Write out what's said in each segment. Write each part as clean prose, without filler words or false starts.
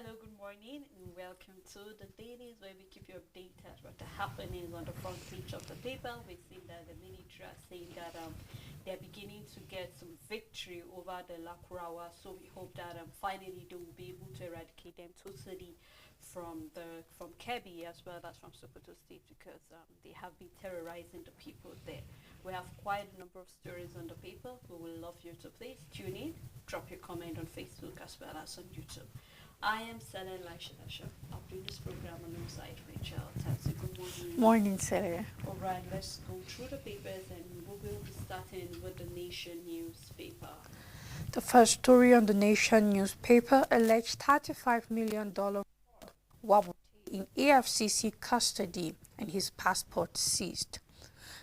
Hello, good morning, and welcome to the Dailies, where we keep you updated what the happenings on the front page of the paper. We've seen that the military are saying that they're beginning to get some victory over the Lakurawa. So we hope that finally they will be able to eradicate them totally from Kebbi as well as from Sokoto State, because they have been terrorizing the people there. We have quite a number of stories on the paper. We will love you to please tune in, drop your comment on Facebook as well as on YouTube. I am Selen Laishadasha. I'll do this program alongside Rachel. Tatsi, good morning. Morning, Celia. All right, let's go through the papers, and we will be starting with the Nation newspaper. The first story on the Nation newspaper: alleged $35 million Wabuti in AFCC custody and his passport seized.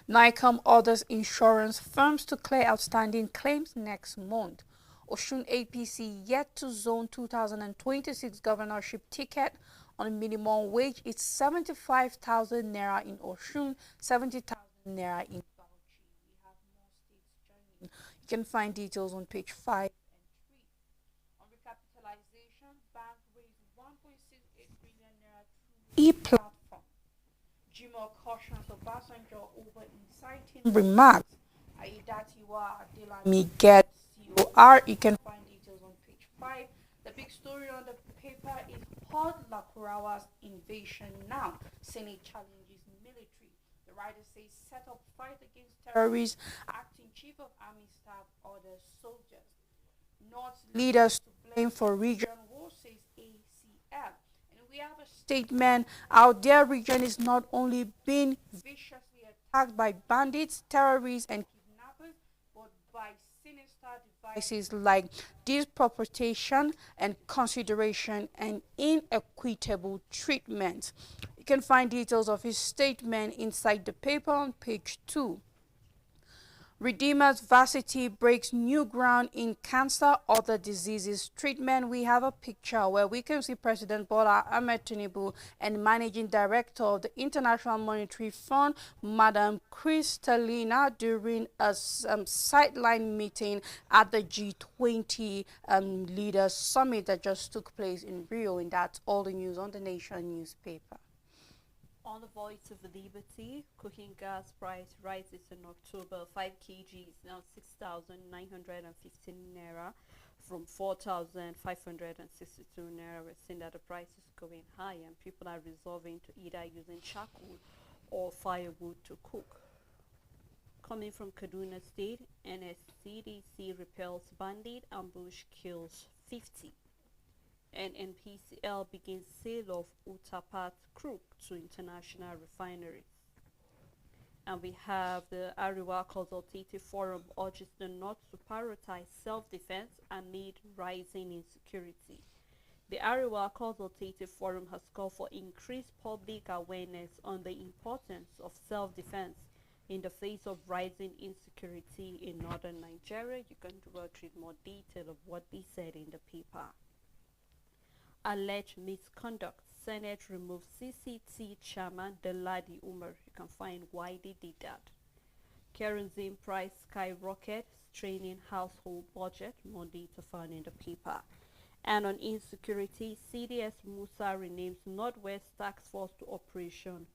NICOM orders insurance firms to clear outstanding claims next month. Osun APC yet to zone 2026 governorship ticket on minimum wage. It's 75,000 naira in Osun, 70,000 naira in Bauchi. We have more states joining. You can find details on page 5 and 3. On recapitalization, bank raised 1.68 billion naira through e-platform. Jimo cautions Obasanjo over inciting remarks. Aidatiwa Adelami gets COR. You can find details on page 5. The big story on the paper is Port Lakurawa's invasion now. Senate challenges military. The writer says set up fight against terrorists. Acting Chief of Army Staff orders soldiers. North leaders to blame for region war, says ACF. And we have a statement out there. Region is not only being viciously attacked by bandits, terrorists, and kidnappers, but by sinister devices like disproportion and consideration and inequitable treatment. You can find details of his statement inside the paper on page 2. Redeemer's Varsity breaks new ground in cancer, other diseases treatment. We have a picture where we can see President Bola Ahmed Tinubu and Managing Director of the International Monetary Fund, Madam Kristalina, during a sideline meeting at the G20 Leaders Summit that just took place in Rio. And that's all the news on the Nation newspaper. On the Voice of Liberty, cooking gas price rises in October. 5 kg is now 6,915 naira from 4,562 naira. We're seeing that the price is going high, and people are resolving to either using charcoal or firewood to cook. Coming from Kaduna State, NSCDC repels bandit, ambush kills 50. And NPCL begins sale of Utapat crude to international refineries. And we have the Ariwa Consultative Forum urges the North to prioritize self-defense amid rising insecurity. The Ariwa Consultative Forum has called for increased public awareness on the importance of self-defense in the face of rising insecurity in northern Nigeria. You can read more detail of what they said in the paper. Alleged misconduct. Senate removes CCT chairman Dailadi Umar. You can find why they did that. Kerosene price skyrocket, straining household budget. More data found in the paper. And on insecurity, CDS Musa renames Northwest Task Force to Operation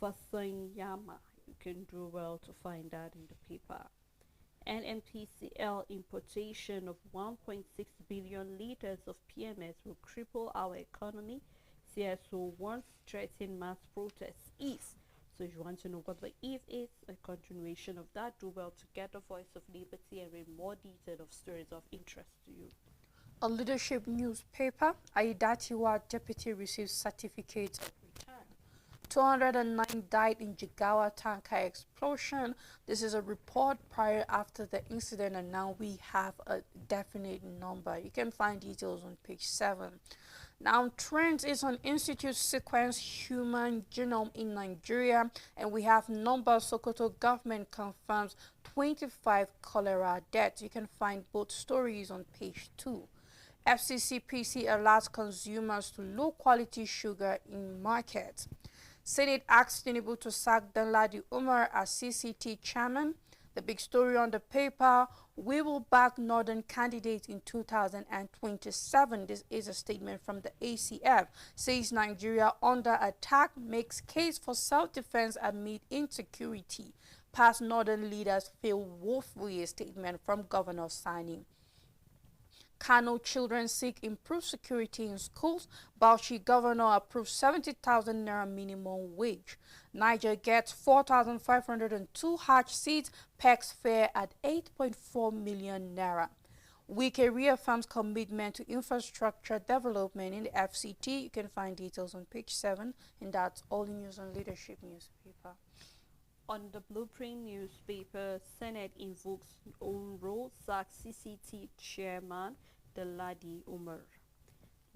Fasanyama. You can do well to find that in the paper. NMPCL importation of 1.6 billion liters of PMS will cripple our economy. CSO wants threatened mass protests if. So if you want to know what the if is, a continuation of that, do well to get the Voice of Liberty and read more detail of stories of interest to you. A leadership newspaper: Aidatiwa deputy receives certificate of return. 209 died in Jigawa tanker explosion. This is a report prior after the incident, and now we have a definite number. You can find details on page 7. Now, trends is on Institute sequence human genome in Nigeria, and we have number. Sokoto government confirms 25 cholera deaths. You can find both stories on page 2. FCCPC alerts consumers to low quality sugar in markets. Senate asks Tinubu to sack Dailadi Umar as CCT chairman. The big story on the paper, we will back Northern candidates in 2027. This is a statement from the ACF. Says Nigeria under attack, makes case for self-defense amid insecurity. Past Northern leaders fail woefully, a statement from Governor Sani. Kano children seek improved security in schools. Bauchi governor approves 70,000 naira minimum wage. Niger gets 4,502 Hajj seats. PEX fare at 8.4 million naira. Wike reaffirms commitment to infrastructure development in the FCT. You can find details on page 7, and that's all the news on Leadership newspaper. On the Blueprint newspaper, Senate invokes own role, sacks CCT chairman Dailies Umar.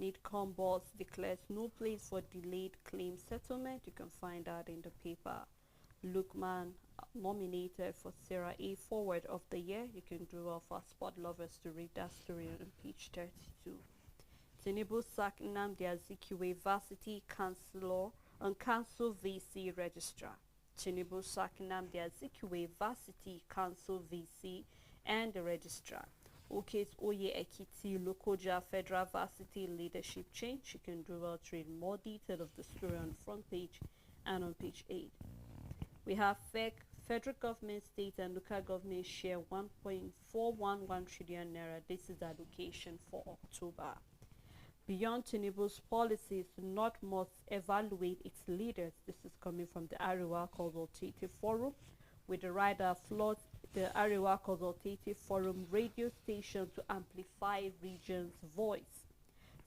NIDCOM boss declares no place for delayed claim settlement. You can find that in the paper. Lukman nominated for Sarah A. Forward of the Year. You can do well for sport lovers to read that story on page 32. Tinubu sacked Nnamdi Azikiwe varsity councillor and council VC registrar. Tinubu sacked Nnamdi Azikiwe varsity council VC and the registrar. Okes Oye Ekiti Lokoja Federal Varsity Leadership Change. You can do well to read more detail of the story on the front page and on page 8. We have federal government, state and local government share 1.411 trillion naira. This is the allocation for October. Beyond Tinubu's policies, North must evaluate its leaders. This is coming from the Ariwa Consultative Forum, with the rider floods the Ariwa Consultative Forum radio station to amplify region's voice.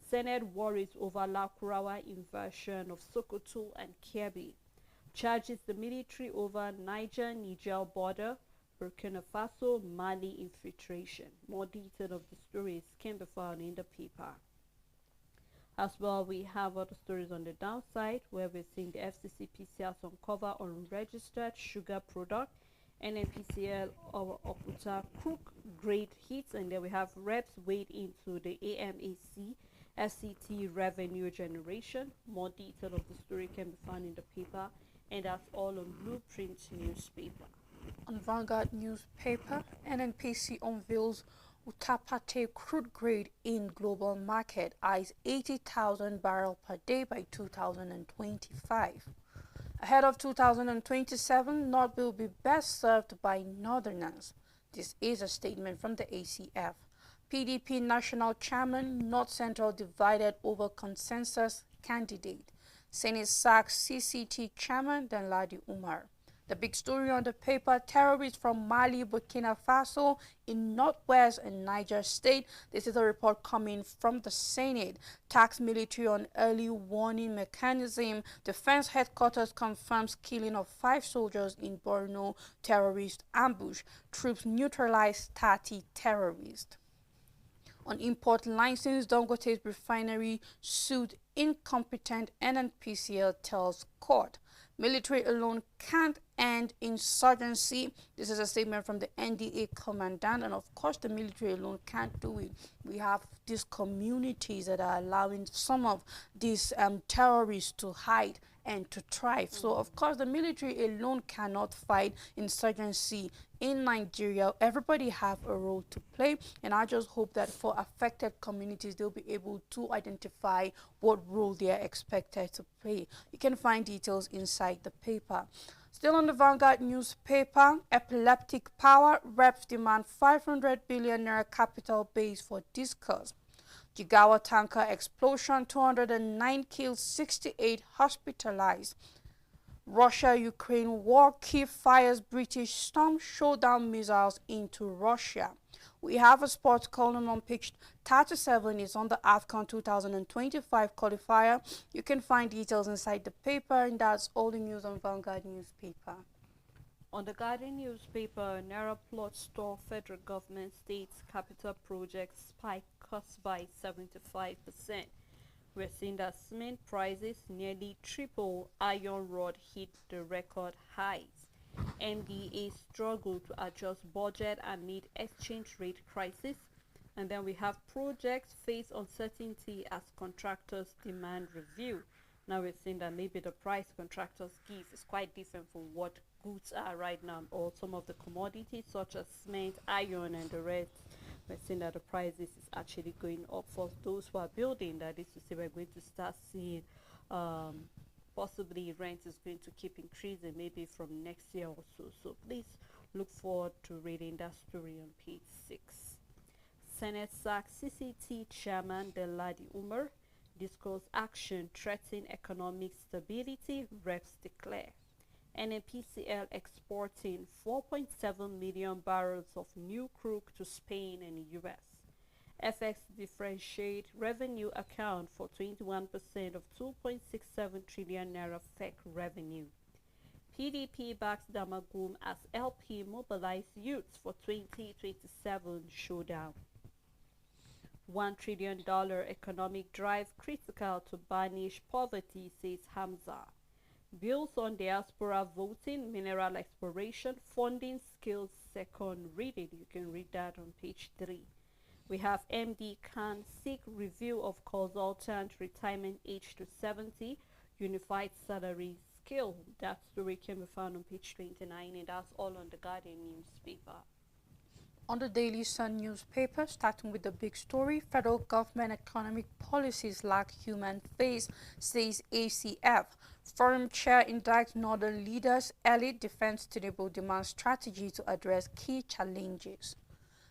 Senate worries over Lakurawa invasion of Sokoto and Kebbi. Charges the military over Niger border, Burkina Faso, Mali infiltration. More detail of the stories can be found in the paper. As well, we have other stories on the downside, where we're seeing the FCCPC has uncovered unregistered sugar product, NNPCL or Okuta crook grade hits, and then we have reps weighed into the AMAC FCT revenue generation. More detail of the story can be found in the paper, and that's all on Blueprint newspaper. On Vanguard newspaper, NNPC unveils Utapate crude grade in global market, eyes 80,000 barrels per day by 2025. Ahead of 2027, North will be best served by Northerners. This is a statement from the ACF. PDP national chairman, North Central divided over consensus candidate. Senate sacks CCT chairman Dailies Umar. The big story on the paper, terrorists from Mali, Burkina Faso in Northwest and Niger State. This is a report coming from the Senate. Tax military on early warning mechanism. Defense headquarters confirms killing of 5 soldiers in Borno terrorist ambush. Troops neutralize 30 terrorists. On import license, Dangote's refinery sued incompetent NNPCL tells court. Military alone can't end insurgency. This is a statement from the NDA commandant, and of course the military alone can't do it. We have these communities that are allowing some of these terrorists to hide and to thrive. So of course the military alone cannot fight insurgency in Nigeria. Everybody have a role to play, and I just hope that for affected communities they'll be able to identify what role they are expected to play. You can find details inside the paper. Still on the Vanguard newspaper, epileptic power reps demand 500 billion naira capital base for discourse. Jigawa tanker explosion, 209 killed, 68 hospitalized. Russia-Ukraine war, Kyiv fires British Storm showdown missiles into Russia. We have a sports column on page 37. It's on the AFCON 2025 qualifier. You can find details inside the paper, and that's all the news on Vanguard newspaper. On the Guardian newspaper, Naira plot store federal government states capital projects spike cost by 75%. We're seeing that cement prices nearly triple, iron rod hit the record highs. MDA struggle to adjust budget amid exchange rate crisis. And then we have projects face uncertainty as contractors demand review. Now we're seeing that maybe the price contractors give is quite different from what goods are right now, or some of the commodities such as cement, iron, and the rest. We're seeing that the prices is actually going up for those who are building. That is to say, we're going to start seeing possibly rent is going to keep increasing maybe from next year or so. So please look forward to reading that story on page 6. Senate sack CCT Chairman Deladi Umar. Discuss action threatening economic stability, reps declare. NNPCL exporting 4.7 million barrels of new crude to Spain and US. FX differentiate revenue account for 21% of 2.67 trillion naira FEC revenue. PDP backs Damagum as LP mobilize youths for 2027 showdown. $1 trillion economic drive critical to banish poverty, says Hamza. Bills on diaspora voting, mineral exploration, funding skills second reading. You can read that on page 3. We have MD Khan seek review of consultant retirement age to 70, unified salary scale. That story can be found on page 29, and that's all on the Guardian newspaper. On the Daily Sun newspaper, starting with the big story, federal government economic policies lack human face, says ACF. Forum chair indicts northern leaders, elite defense Tinubu demands strategy to address key challenges.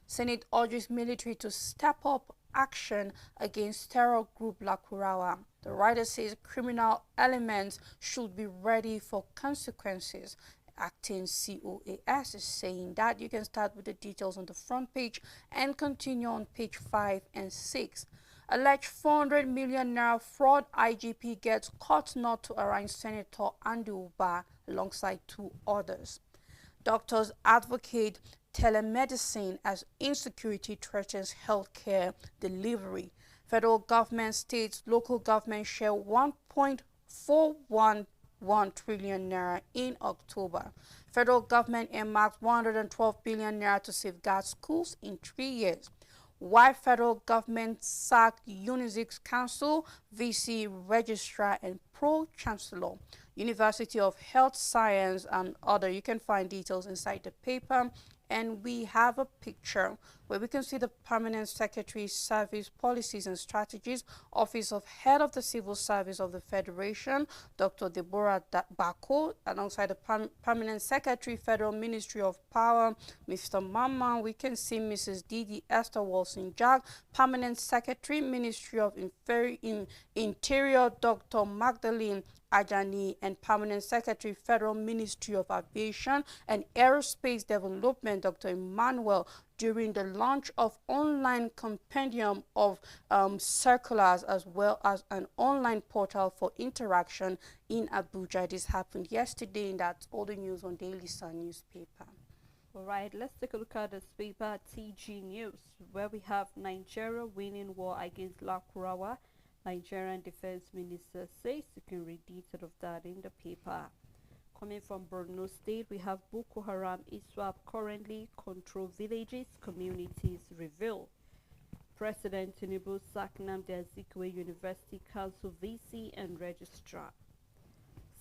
Senate urges military to step up action against terror group Lakurawa. The writer says criminal elements should be ready for consequences. Acting COAS is saying that. You can start with the details on the front page and continue on page 5 and 6. Alleged 400 million naira fraud, IGP gets caught not to arraign Senator Andy Uba alongside 2 others. Doctors advocate telemedicine as insecurity threatens healthcare delivery. Federal government, states, local government share 1.411 trillion naira in October. Federal government earmarked 112 billion naira to safeguard schools in 3 years. Why federal government sacked UNIZIC's council, VC registrar, and pro-chancellor. University of Health Science and other. You can find details inside the paper. And we have a picture where we can see the Permanent Secretary Service Policies and Strategies, Office of Head of the Civil Service of the Federation, Dr. Deborah Bako, alongside the Permanent Secretary, Federal Ministry of Power, Mr. Mama. We can see Mrs. Didi Esther Wilson-Jack, Permanent Secretary, Ministry of Interior, Dr. Magdalene Ajani, and Permanent Secretary, Federal Ministry of Aviation and Aerospace Development, Dr. Emmanuel, during the launch of online compendium of circulars as well as an online portal for interaction in Abuja. This happened yesterday, and that's all the news on Daily Sun newspaper. All right, let's take a look at this paper, TG News, where we have Nigeria winning war against Lakurawa. Nigerian Defense Minister says. You can read detail of that in the paper. Coming from Borno State, we have Boko Haram ISWAP currently control villages, communities reveal. President Tinubu sacked Nnamdi Azikiwe University Council VC and Registrar.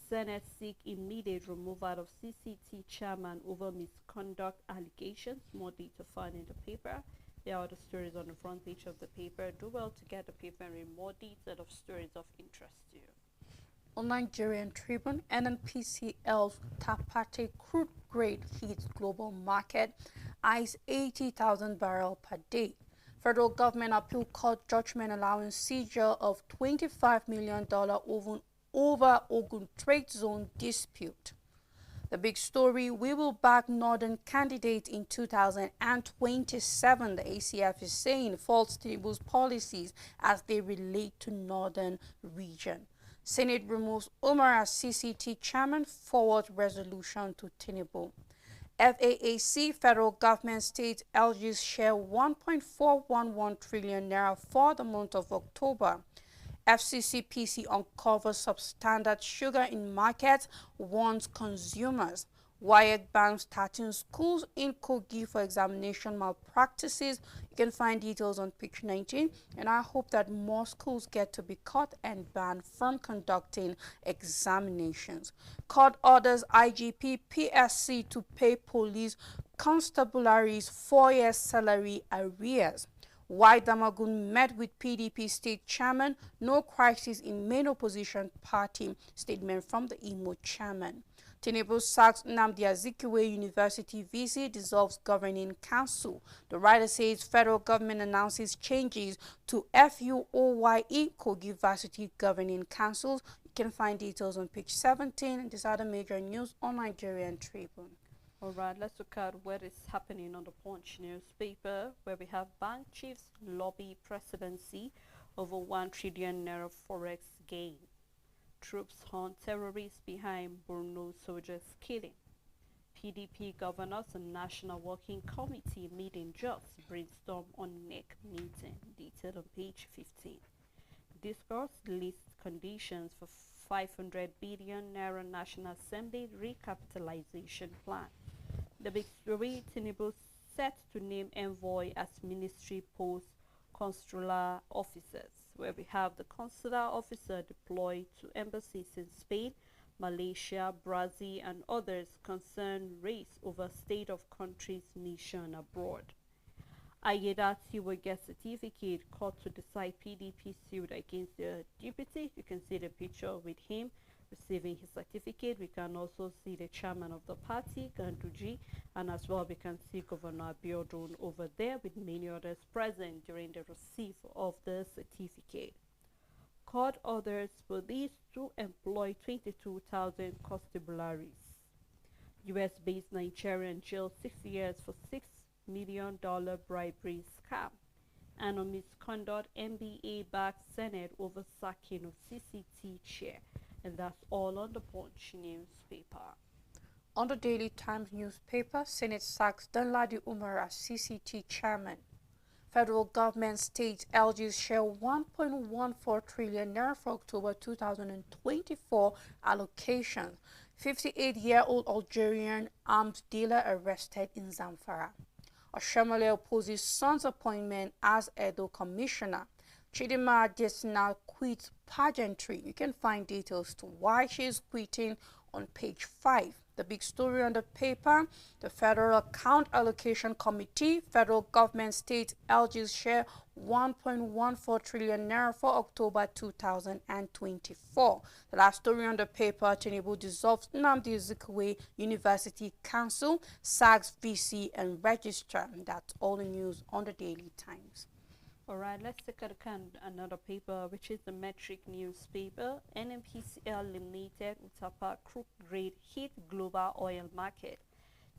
Senate seek immediate removal of CCT chairman over misconduct allegations. More detail found in the paper. There are the stories on the front page of the paper. Do well to get the paper and read more detail of stories of interest to you. On Nigerian Tribune, NNPCL's Tapate crude grade hits global market, eyes 80,000 barrels per day. Federal government appeal court judgment allowing seizure of $25 million over Ogun trade zone dispute. The big story, we will back Northern candidates in 2027, the ACF is saying, faults Tinubu's policies as they relate to Northern region. Senate removes Umar as CCT chairman, forward resolution to Tinubu. FAAC, federal government states LG's share 1.411 trillion naira for the month of October. FCCPC uncovers substandard sugar in markets, warns consumers. Wyatt bans starting schools in Kogi for examination malpractices. You can find details on page 19. And I hope that more schools get to be caught and banned from conducting examinations. Court orders IGP PSC to pay police constabularies 4 years salary arrears. Why Damagun met with PDP state chairman, no crisis in main opposition party, statement from the Imo chairman. Tinubu sacks Nnamdi Azikiwe University VC, dissolves governing council. The writer says federal government announces changes to FUOYE Kogi Varsity governing councils. You can find details on page 17 and these other major news on Nigerian Tribune. All right, let's look at what is happening on the Punch newspaper, where we have bank chiefs lobby presidency over 1 trillion naira forex gain. Troops hunt terrorists behind Borno soldiers killing. PDP governors and National Working Committee meeting just brainstorm on NEC meeting. Detailed on page 15. Discuss list conditions for 500 billion naira National Assembly recapitalization plan. The big story: Tinubu set to name envoy as ministry post consular officers, where we have the consular officer deployed to embassies in Spain, Malaysia, Brazil, and others concerned race over state of country's mission abroad. Ayedati will get certificate court to decide PDP suit against the deputy. You can see the picture with him receiving his certificate. We can also see the chairman of the party, Ganduji, and as well we can see Governor Abiodun over there with many others present during the receipt of the certificate. Court orders police to employ 22,000 constabularies. US-based Nigerian jailed 6 years for $6 million bribery scam. And on misconduct, NBA backs Senate over sacking of CCT chair. And that's all on the Punch newspaper. On the Daily Times newspaper, Senate sacks Danladi Umar as CCT chairman. Federal government states LG's share 1.14 trillion naira for October 2024 allocation. 58-year-old Algerian arms dealer arrested in Zamfara. Oshamale opposes son's appointment as Edo commissioner. Chidima Adesina quits pageantry. You can find details to why she is quitting on page 5. The big story on the paper: the Federal Account Allocation Committee, federal government states LG's share 1.14 trillion naira for October 2024. The last story on the paper: Tinubu dissolves Nnamdi Azikiwe University Council, sacks VC and registrar. And that's all the news on the Daily Times. Alright, let's take a look at another paper, which is the Metric newspaper. NNPCL Limited Utapa crude grade hit global oil market.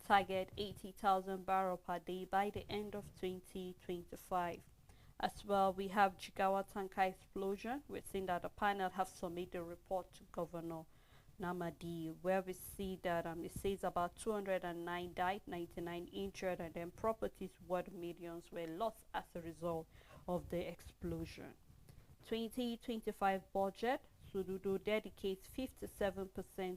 Target 80,000 barrels per day by the end of 2025. As well, we have Jigawa tanker explosion. We're seeing that the panel have submitted a report to Governor Namadi, where we see that it says about 209 died, 99 injured, and then properties worth millions were lost as a result of the explosion. 2025 budget: Sududu dedicates 57%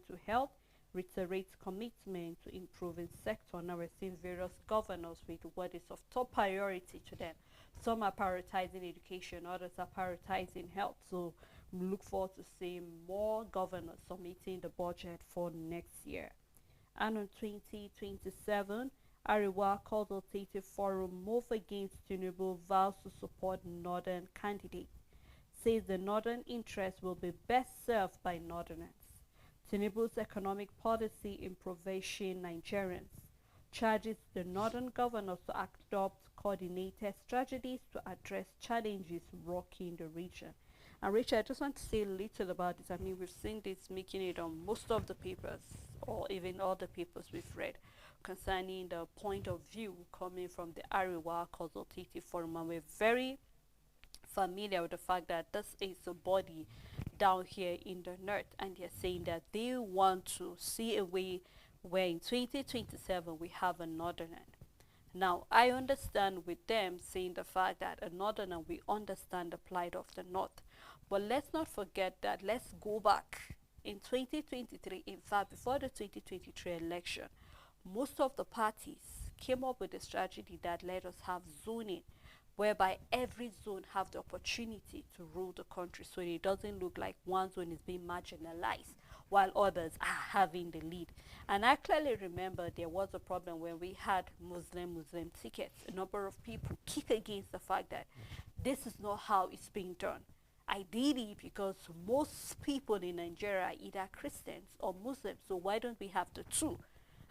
to health, reiterates commitment to improving sector. Now we're seeing various governors with what is of top priority to them. Some are prioritizing education, others are prioritizing health. So we look forward to seeing more governors submitting the budget for next year. And on 2027, Ariwa Consultative Forum move against Tinubu, vows to support Northern candidate. Says the Northern interest will be best served by Northerners. Tinubu's economic policy impoverishing Nigerians. Charges the Northern governors to adopt coordinated strategies to address challenges rocking the region. And Richard, I just want to say a little about this. I mean, we've seen this making it on most of the papers, or even all the papers we've read, concerning the point of view coming from the Ariwa Consultative Forum. And we're very familiar with the fact that this is a body down here in the north, and they're saying that they want to see a way where in 2027 we have a northerner. Now, I understand with them saying the fact that a northerner, we understand the plight of the north. But let's not forget that let's go back in 2023, in fact, before the 2023 election, most of the parties came up with a strategy that let us have zoning, whereby every zone have the opportunity to rule the country, so it doesn't look like one zone is being marginalized while others are having the lead. And I clearly remember there was a problem when we had Muslim tickets. A number of people kick against the fact that this is not how it's being done. Ideally, because most people in Nigeria are either Christians or Muslims, so why don't we have the two?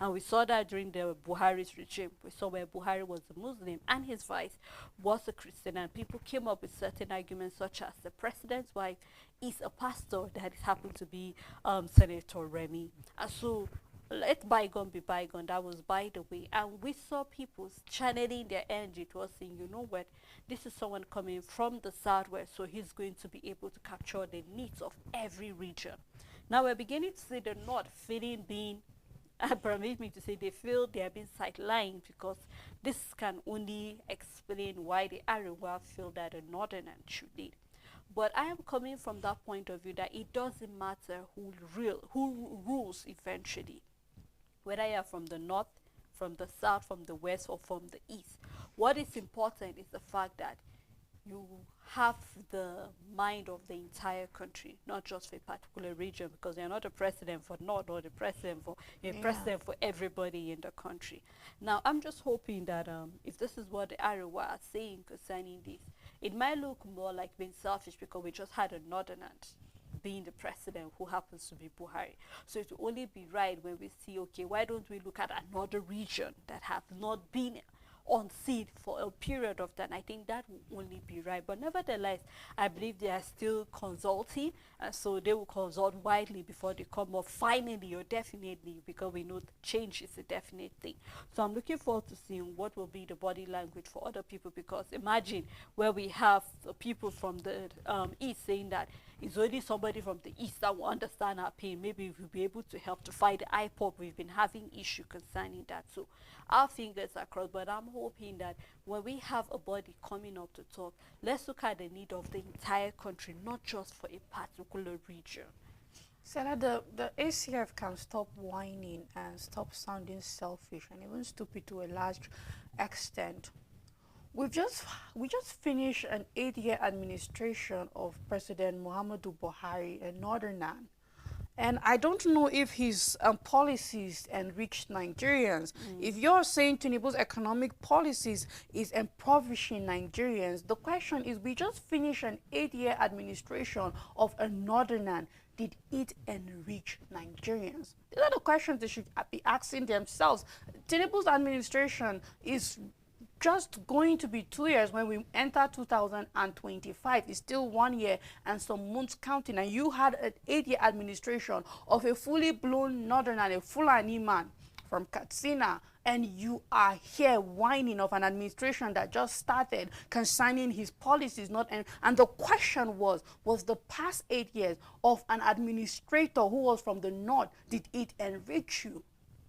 And we saw that during the Buhari's regime. We saw where Buhari was a Muslim and his vice was a Christian, and people came up with certain arguments such as the president's wife is a pastor that happened to be Senator Remy. And so let bygone be bygone, that was by the way. And we saw people channeling their energy towards saying, you know what, this is someone coming from the southwest, so he's going to be able to capture the needs of every region. Now we're beginning to see the north feeling being permit me to say they feel they are being sidelined, because this can only explain why the Arewa feel that the northerners should lead. But I am coming from that point of view that it doesn't matter who rules eventually, whether you are from the north, from the south, from the west, or from the east. What is important is the fact that you have the mind of the entire country, not just for a particular region, because you're not a president for North or the president for president for everybody in the country. Now, I'm just hoping that if this is what the Arewa are saying concerning this, it might look more like being selfish, because we just had a northerner being the president who happens to be Buhari. So it will only be right when we see, okay, why don't we look at another region that have not been on seat for a period of time? I think that will only be right. But nevertheless, I believe they are still consulting, and so they will consult widely before they come up finally or definitely, because we know change is a definite thing. So I'm looking forward to seeing what will be the body language for other people, because imagine where we have people from the east saying that it's only somebody from the east that will understand our pain. Maybe we'll be able to help to fight the IPOP. We've been having issue concerning that. So our fingers are crossed, but I'm hoping that when we have a body coming up to talk, let's look at the need of the entire country, not just for a particular region. Senator, the ACF can stop whining and stop sounding selfish and even stupid to a large extent. We just finished an 8-year administration of President Muhammadu Buhari, a northerner. And I don't know if his policies enriched Nigerians. If you're saying Tinubu's economic policies is impoverishing Nigerians, the question is, we just finished an 8-year administration of a northerner. Did it enrich Nigerians? These are the questions they should be asking themselves. Tinubu's administration is just going to be 2 years when we enter 2025. It's still 1 year and some months counting, and you had an 8-year administration of a fully blown northerner, a Fulani man from Katsina, and you are here whining of an administration that just started concerning his policies. And the question was the past 8 years of an administrator who was from the north, did it enrich you?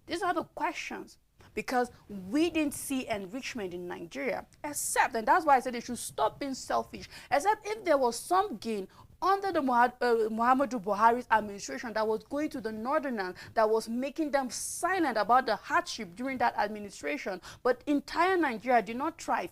These are the questions, because we didn't see enrichment in Nigeria, except, and that's why I said they should stop being selfish, except if there was some gain under the Muhammadu Buhari's administration that was going to the northerners, that was making them silent about the hardship during that administration. But entire Nigeria did not thrive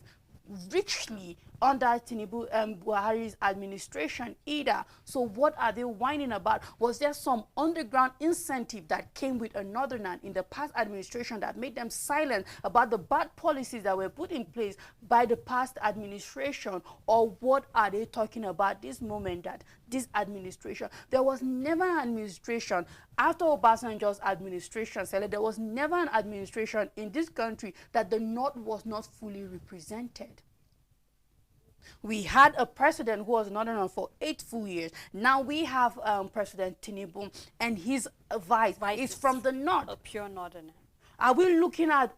richly under Tinubu Buhari's administration either. So what are they whining about? Was there some underground incentive that came with a northerner in the past administration that made them silent about the bad policies that were put in place by the past administration? Or what are they talking about this moment, that this administration? There was never an administration after Obasanjo's administration, there was never an administration in this country that the North was not fully represented. We had a president who was northern for 8 full years. Now we have President Tinubu, and his vice is from the north. A pure northerner. Are we looking at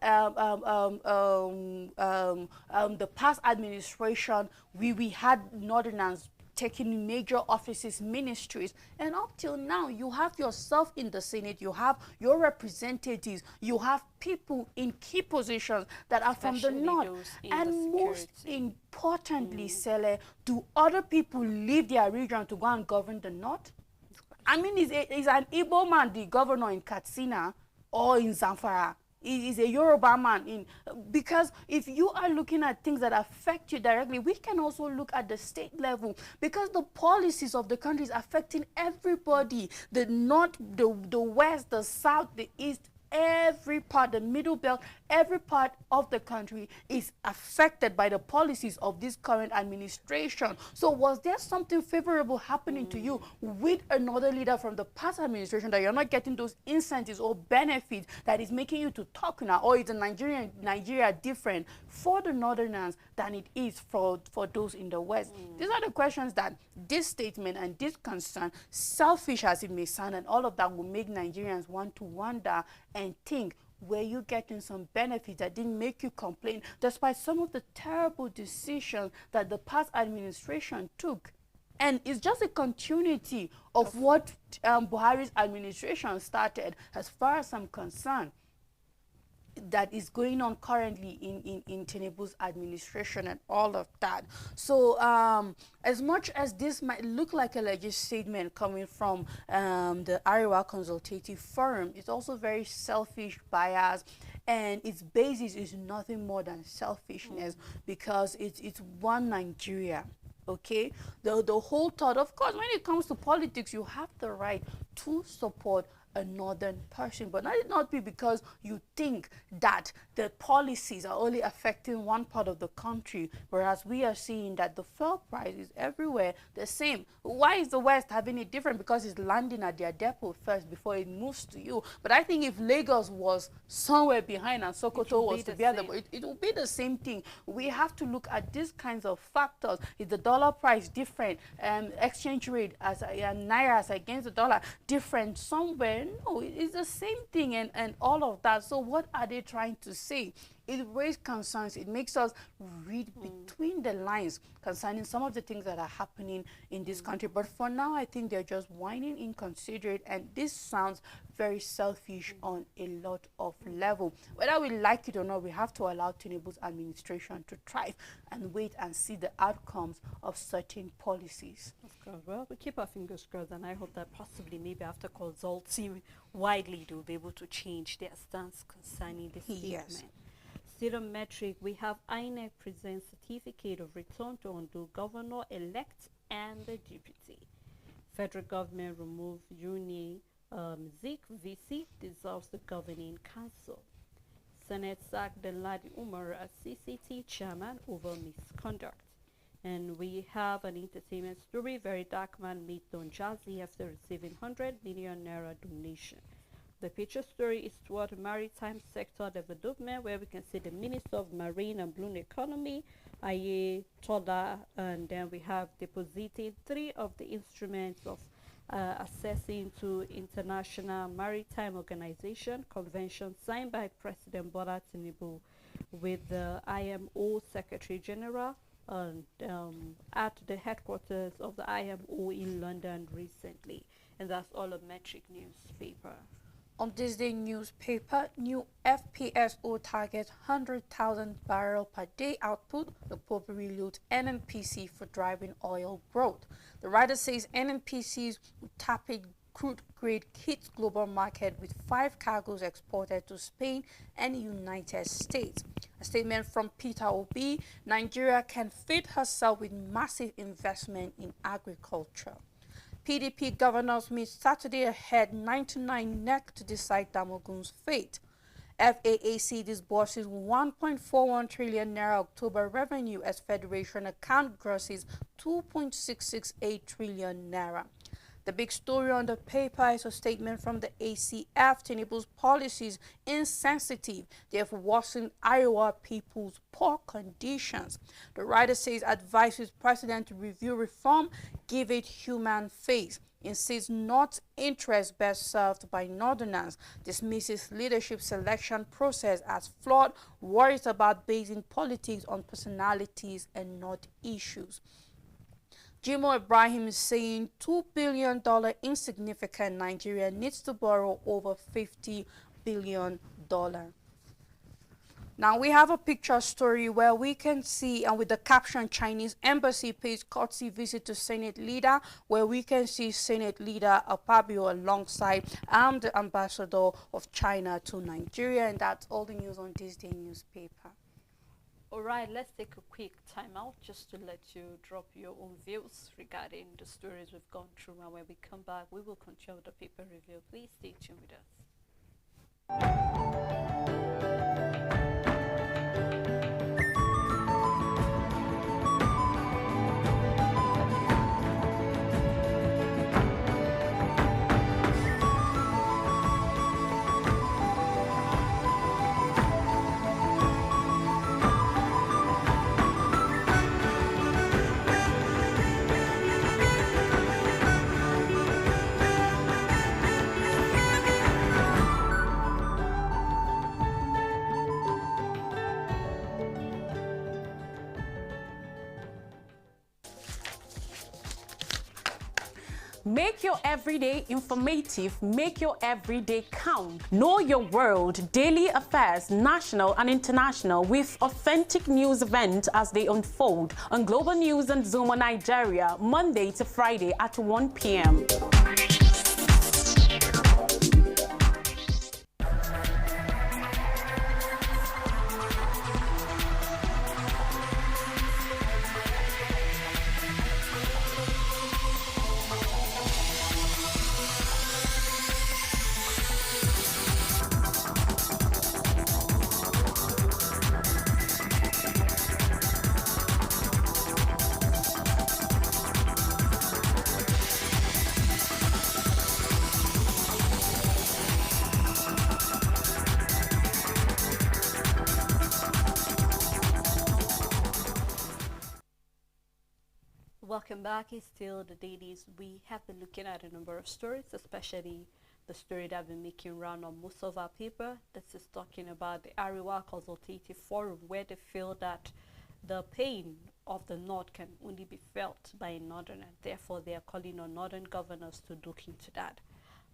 the past administration? We had northerners taking major offices, ministries, and up till now, you have yourself in the Senate, you have your representatives, you have people in key positions that are from the north. And most importantly, Sele, do other people leave their region to go and govern the north? I mean, is an Igbo man the governor in Katsina or in Zamfara? Is a Yoruba man in, because if you are looking at things that affect you directly, we can also look at the state level, because the policies of the country is affecting everybody, the north, the west, the south, the east, every part, the middle belt, every part of the country is affected by the policies of this current administration. So was there something favorable happening to you with another leader from the past administration, that you're not getting those incentives or benefits that is making you to talk now? Or is Nigeria different for the northerners than it is for those in the west? These are the questions that this statement and this concern, selfish as it may sound, and all of that, will make Nigerians want to wonder and think, were you getting some benefits that didn't make you complain, despite some of the terrible decisions that the past administration took? And it's just a continuity of what Buhari's administration started, as far as I'm concerned, that is going on currently in Tinubu's administration and all of that. So as much as this might look like a legit statement coming from the Ariwa Consultative Forum, it's also very selfish, biased, and its basis is nothing more than selfishness, because it's one Nigeria. Okay, the whole thought, of course, when it comes to politics, you have the right to support a northern person, but let it not be because you think that the policies are only affecting one part of the country, whereas we are seeing that the fuel price is everywhere the same. Why is the West having it different? Because it's landing at their depot first before it moves to you. But I think if Lagos was somewhere behind and Sokoto was to be at the, it will be the same thing. We have to look at these kinds of factors. Is the dollar price different? Exchange rate as naira against the dollar different somewhere? No, it's the same thing, and all of that. So what are they trying to say? It raises concerns. It makes us read between the lines concerning some of the things that are happening in this country. But for now, I think they're just whining, inconsiderate, and this sounds very selfish on a lot of level. Whether we like it or not, we have to allow Tinubu's administration to thrive and wait and see the outcomes of certain policies. Of course. Well, we keep our fingers crossed, and I hope that possibly maybe after consulting widely, they'll be able to change their stance concerning this statement. Yes. Still on metric, we have INEC presents certificate of return to Ondo governor-elect and the deputy. Federal government removed Uni Zik VC, dissolves the governing council. Senate sacked Ladi Umar as CCT chairman over misconduct. And we have an entertainment story. Very dark man meets Don Jazzy after receiving 100 million naira donation. The picture story is toward maritime sector development, where we can see the Minister of Marine and Blue Economy, Aye Tola, and then we have deposited 3 of the instruments of accessing to International Maritime Organization convention signed by President Bola Tinubu with the IMO Secretary General at the headquarters of the IMO in London recently. And that's all of Metric newspaper. On this day newspaper, new FPSO targets 100,000 barrel per day output. The Pope reloads NNPC for driving oil growth. The writer says NNPC's tepid crude grade hits global market with 5 cargoes exported to Spain and United States. A statement from Peter Obi: Nigeria can feed herself with massive investment in agriculture. PDP governors meet Saturday ahead 99 NEC to decide Damogun's fate. FAAC disburses 1.41 trillion naira October revenue as Federation account grosses 2.668 trillion naira. The big story on the paper is a statement from the ACF. Tinubu's policies insensitive. They have worsened Iowa people's poor conditions. The writer says advises president to review reform, give it human face. Insists North's interest best served by Northerners. Dismisses leadership selection process as flawed. Worries about basing politics on personalities and not issues. Jimo Ibrahim is saying $2 billion insignificant. Nigeria needs to borrow over $50 billion. Now we have a picture story where we can see, and with the caption Chinese embassy pays courtesy visit to Senate leader, where we can see Senate leader Akpabio alongside the ambassador of China to Nigeria. And that's all the news on this day newspaper. All right, let's take a quick time out just to let you drop your own views regarding the stories we've gone through. And when we come back, we will continue with the paper review. Please stay tuned with us. Make your everyday informative, make your everyday count. Know your world, daily affairs, national and international, with authentic news events as they unfold on Global News and Zoom on Nigeria, Monday to Friday at 1 p.m. Welcome back. It's still the dailies. We have been looking at a number of stories, especially the story that I've been making round on most of our paper. This is talking about the Ariwa Consultative Forum, where they feel that the pain of the North can only be felt by a Northern, and therefore they are calling on Northern governors to look into that.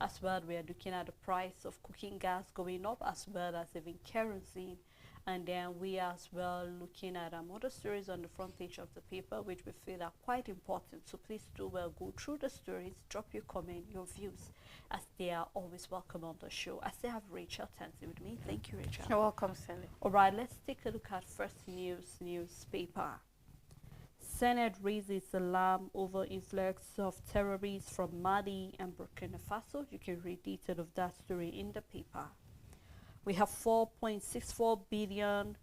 As well, we are looking at the price of cooking gas going up, as well as even kerosene. And then we are as well looking at other stories on the front page of the paper, which we feel are quite important. So please do well go through the stories, drop your comment, your views, as they are always welcome on the show. I still have Rachel Tansy with me. Thank you, Rachel. You're welcome, Sally. All right, let's take a look at first news newspaper. Senate raises alarm over influx of terrorists from Mali and Burkina Faso. You can read detail of that story in the paper. We have 4.64 billion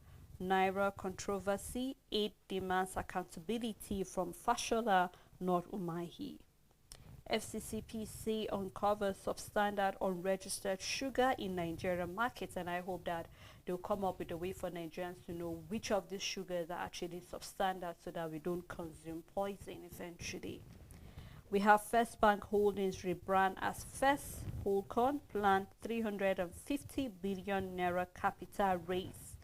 naira controversy. 8 demands accountability from Fashola, not Umahi. FCCPC uncovers substandard unregistered sugar in Nigerian markets, and I hope that they'll come up with a way for Nigerians to know which of these sugars are actually substandard so that we don't consume poison eventually. We have First Bank Holdings rebrand as First Holcon, planned 350 billion naira capital raise.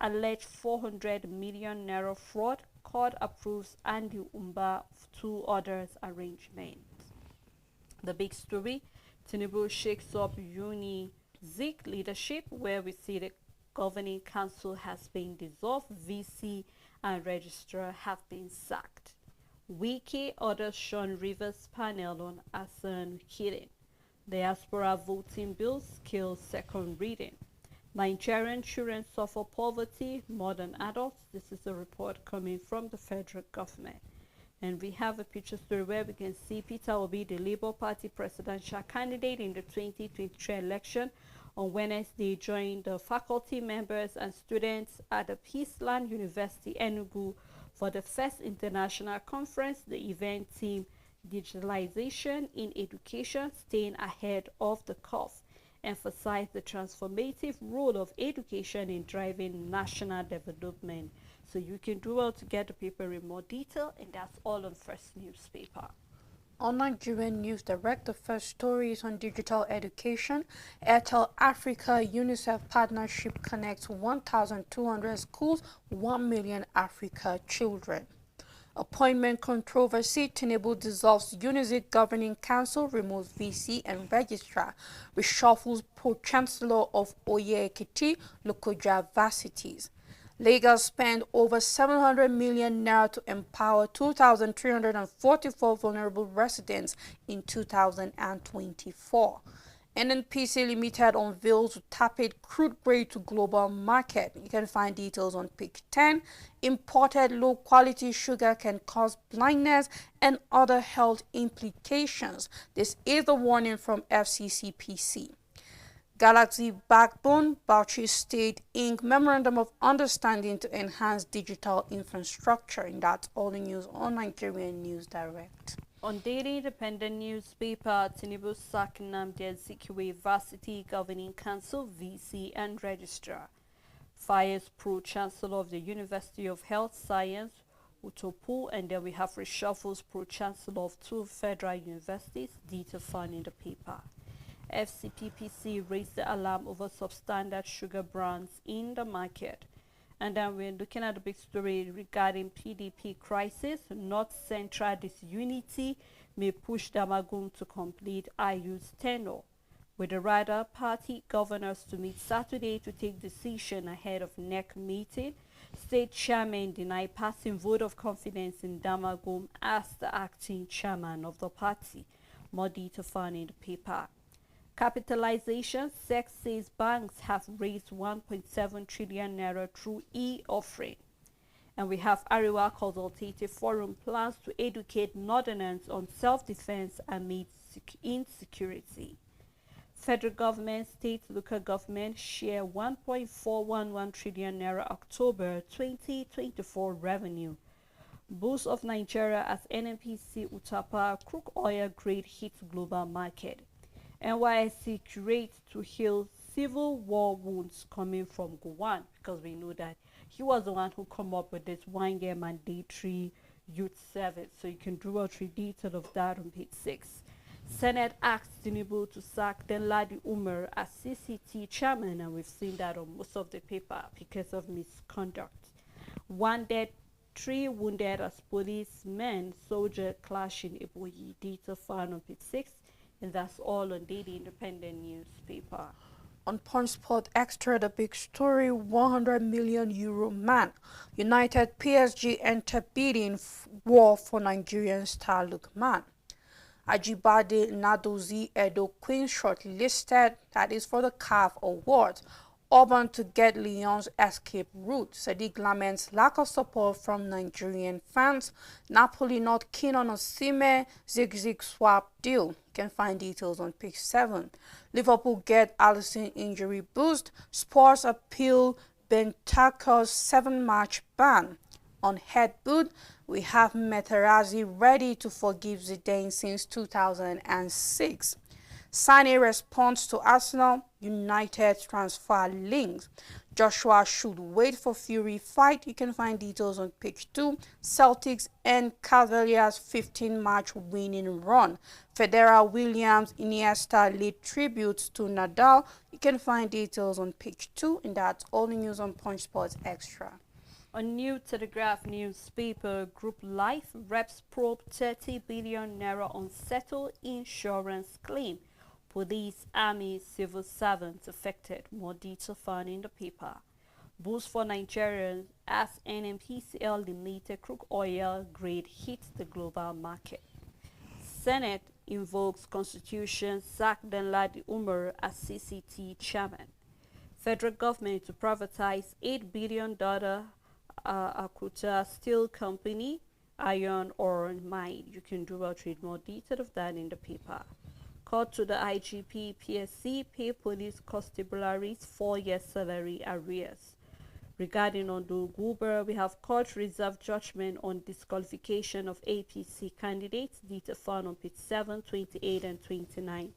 Alleged 400 million naira fraud, court approves Andy Umba 2 others arrangement. The big story, Tinubu shakes up Zik leadership, where we see the governing council has been dissolved, VC and registrar have been sacked. Wiki orders Sean Rivers panel on Asan killing. Diaspora voting bills kill second reading. Nigerian children suffer poverty more than adults. This is a report coming from the federal government. And we have a picture story where we can see Peter Obi, the Labour Party presidential candidate in the 2023 election, on Wednesday joined the faculty members and students at the Peaceland University, Enugu, for the first international conference. The event theme, Digitalization in Education, Staying Ahead of the Curve, emphasized the transformative role of education in driving national development. So you can do well to get the paper in more detail, and that's all on First Newspaper. On Nigerian News Direct, the first story is on digital education. Airtel Africa UNICEF partnership connects 1,200 schools, 1 million Africa children. Appointment controversy. Tinubu dissolves Unizik Governing Council, removes VC and Registrar, reshuffles Pro-Chancellor of Oye Ekiti, Lokoja Varsities. Lagos spent over 700 million naira to empower 2,344 vulnerable residents in 2024. NNPC Limited unveils tepid crude grade to global market. You can find details on page 10. Imported low-quality sugar can cause blindness and other health implications. This is the warning from FCCPC. Galaxy Backbone, Bauchi State Inc. Memorandum of Understanding to enhance digital infrastructure. And that's all the news on Nigerian News Direct. On Daily Independent newspaper, Tinubu sacked Nnamdi Azikiwe Varsity Governing Council, VC and Registrar. Fires Pro-Chancellor of the University of Health Science, Utopu, and then we have reshuffles Pro-Chancellor of 2 federal universities, detail found in the paper. FCPPC raised the alarm over substandard sugar brands in the market. And then we're looking at the big story regarding PDP crisis. North Central disunity may push Damagum to complete IU's tenure, with the Rider Party governors to meet Saturday to take decision ahead of NEC meeting. State chairman denied passing vote of confidence in Damagum as the acting chairman of the party. More detail found in the paper. Capitalization. SEC says banks have raised 1.7 trillion naira through e-offering. And we have Ariwa Consultative Forum plans to educate Northerners on self-defense amid insecurity. Federal government, state, local government share 1.411 trillion naira October 2024 revenue. Boost of Nigeria as NNPC Utapa crude oil grade hits global market. NYSC curates to heal civil war wounds coming from Gowon, because we know that he was the one who come up with this 1-year mandatory youth service. So you can draw a 3 detail of that on page 6. Senate asks Tinubu to sack Danladi Umar as CCT chairman, and we've seen that on most of the paper because of misconduct. 1 dead, 3 wounded as policemen, soldier clash in Eboyi. Detail found on page 6. And that's all on Daily Independent newspaper. On Punch Sport Extra, the big story, 100 million euro man. United PSG enter bidding war for Nigerian star Lookman. Ajibade Nadozie Edo Queen shortlisted, that is for the CAF Awards. Auburn to get Lyon's escape route. Sadiq laments lack of support from Nigerian fans. Napoli not keen on Osimhen zig-zag swap deal. You can find details on page 7. Liverpool get Alisson injury boost. Spurs appeal Bentancur's 7-match ban. On headbutt, we have Materazzi ready to forgive Zidane since 2006. Sane responds to Arsenal, United transfer links. Joshua should wait for Fury fight. You can find details on page 2. Celtics end Cavaliers' 15-match winning run. Federer, Williams, Iniesta lead tributes to Nadal. You can find details on page 2. And that's all the news on Punch Sports Extra. On New Telegraph newspaper, Group Life reps probe 30 billion naira unsettled insurance claim. Police, army, civil servants affected. More detail found in the paper. Boost for Nigerians as NNPCL Limited crude oil grade hits the global market. Senate invokes Constitution, sack Danladi Umar as CCT chairman. Federal government to privatize $8 billion Akuta Steel Company, iron ore mine. You can do a read more detail of that in the paper. Court to the IGP, PSC, pay police constabularies 4-year salary arrears. Regarding Ondo Guber, we have court reserve judgment on disqualification of APC candidates, detail found on page 7, 28, and 29.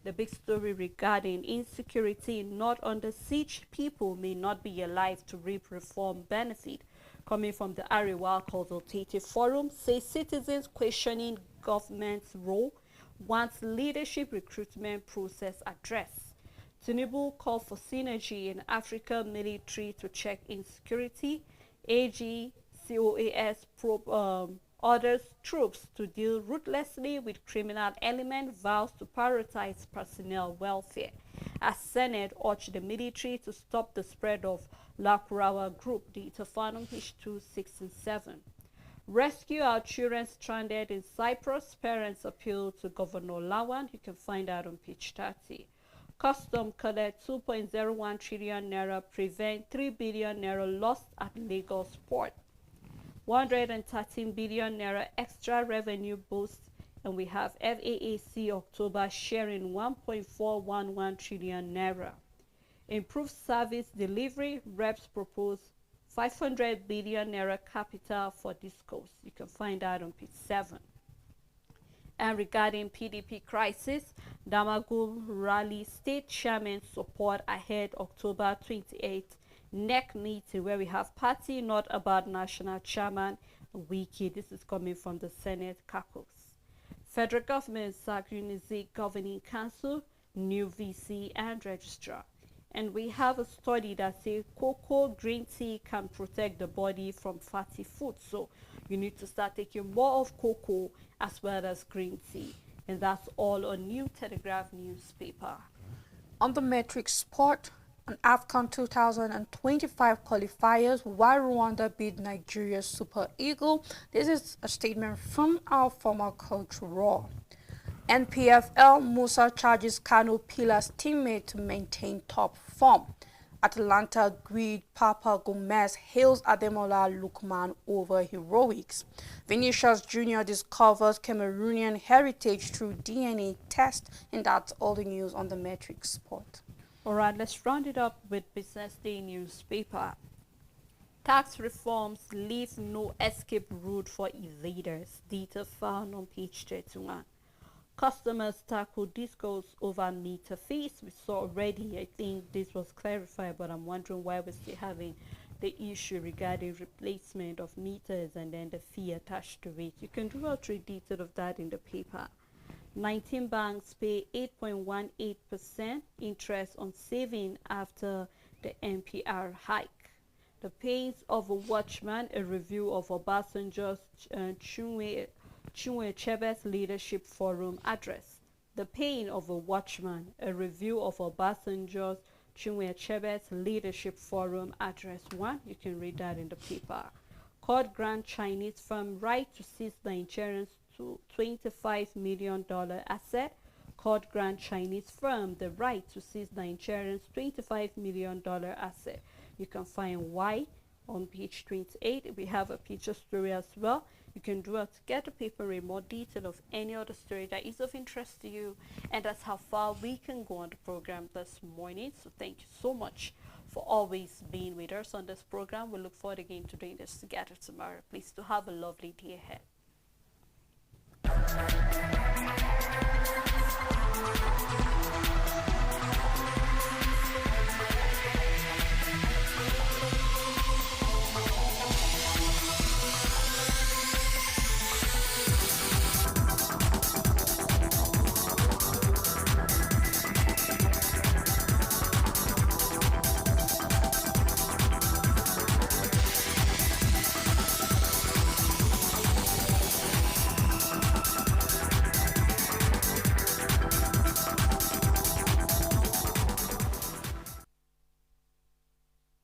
The big story regarding insecurity not under siege, people may not be alive to reap reform benefit. Coming from the Ariwa Consultative Forum, says citizens questioning government's role wants leadership recruitment process addressed. Tinubu called for synergy in African military to check insecurity. AG COAS orders troops to deal ruthlessly with criminal element, vows to prioritize personnel welfare. As Senate urged the military to stop the spread of Lakurawa group, data found on page 2, 6, and 7. Rescue our children stranded in Cyprus. Parents appeal to Governor Lawan. You can find out on page 30. Custom collect 2.01 trillion naira, prevent 3 billion naira lost at Lagos port. 113 billion naira extra revenue boost, and we have FAAC October sharing 1.411 trillion naira. Improved service delivery, reps propose 500 billion naira capital for this coast. You can find out on page 7. And regarding PDP crisis, Damagum rally state chairman support ahead October 28th NEC meeting, where we have party not about national chairman Wiki. This is coming from the Senate caucus. Federal government sacked Unizik Governing Council, new VC and registrar. And we have a study that says cocoa green tea can protect the body from fatty food. So you need to start taking more of cocoa as well as green tea. And that's all on New Telegraph newspaper. On the metric sport, an AFCON 2025 qualifiers while Rwanda beat Nigeria's Super Eagle. This is a statement from our former coach Raw. NPFL, Musa charges Kano Pillars teammate to maintain top form. Atalanta greed Papa Gomez hails Ademola Lookman over heroics. Vinicius Jr. discovers Cameroonian heritage through DNA test. And that's all the news on the metric sport. All right, let's round it up with Business Day newspaper. Tax reforms leave no escape route for evaders. Data found on page 31. Customers tackle discourse over meter fees. We saw already, I think this was clarified, but I'm wondering why we're still having the issue regarding replacement of meters and then the fee attached to it. You can do a trade detail of that in the paper. 19 banks pay 8.18% interest on saving after the NPR hike. The pains of a watchman, a review of Obasanjo's Chinwe Achebe's Leadership Forum address. The pain of a watchman, a review of Obasanjo's Chinwe Achebe's Leadership Forum address 1. You can read that in the paper. Court grant Chinese firm right to seize the insurance to $25 million asset. Court grant Chinese firm the right to seize the insurance $25 million asset. You can find why on page 28. We have a picture story as well. You can do it to get a paper in more detail of any other story that is of interest to you. And that's how far we can go on the program this morning. So thank you so much for always being with us on this program. We look forward again to doing this together tomorrow. Please do have a lovely day ahead.